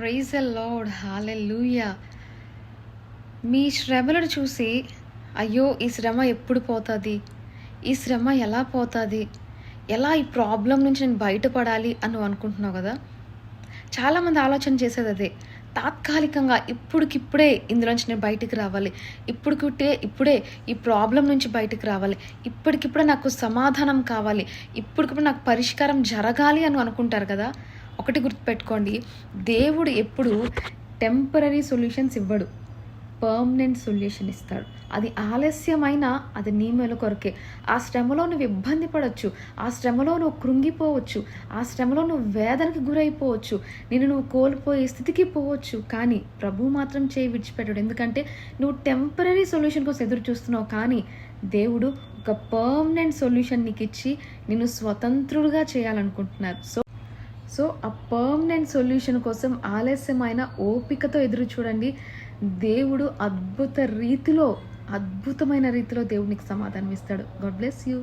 Praise the lord, హల్లెలూయా. మీ శ్రమలను చూసి అయ్యో ఈ శ్రమ ఎప్పుడు పోతుంది, ఈ శ్రమ ఎలా పోతుంది, ఎలా ఈ ప్రాబ్లం నుంచి నేను బయటపడాలి అని నువ్వు అనుకుంటున్నావు కదా. చాలామంది ఆలోచన చేసేది అదే, తాత్కాలికంగా ఇప్పుడికిప్పుడే ఇందులోంచి నేను బయటికి రావాలి, ఇప్పుడే ఈ ప్రాబ్లం నుంచి బయటికి రావాలి, ఇప్పటికిప్పుడే నాకు సమాధానం కావాలి, ఇప్పటికిప్పుడు నాకు పరిష్కారం జరగాలి అని అనుకుంటారు కదా. ఒకటి గుర్తుపెట్టుకోండి, దేవుడు ఎప్పుడు టెంపరీ సొల్యూషన్స్ ఇవ్వడు, పర్మనెంట్ సొల్యూషన్ ఇస్తాడు. అది ఆలస్యమైనా అది నీ మేలు కొరకే. ఆ శ్రమలో నువ్వు ఇబ్బంది పడవచ్చు, ఆ శ్రమలో నువ్వు కృంగిపోవచ్చు, ఆ శ్రమలో నువ్వు వేదనకి గురైపోవచ్చు, నువ్వు కోల్పోయే స్థితికి పోవచ్చు. కానీ ప్రభు మాత్రం చేయి విడిచిపెట్టాడు. ఎందుకంటే నువ్వు టెంపరీ సొల్యూషన్ కోసం ఎదురు చూస్తున్నావు, కానీ దేవుడు ఒక పర్మనెంట్ సొల్యూషన్ నీకు ఇచ్చి నిన్ను స్వతంత్రుడుగా చేయాలనుకుంటున్నారు. సో ఆ పర్మనెంట్ సొల్యూషన్ కోసం ఆలస్యమైన ఓపికతో ఎదురు చూడండి. దేవుడు అద్భుతమైన రీతిలో దేవునికి సమాధానం ఇస్తాడు. God bless you.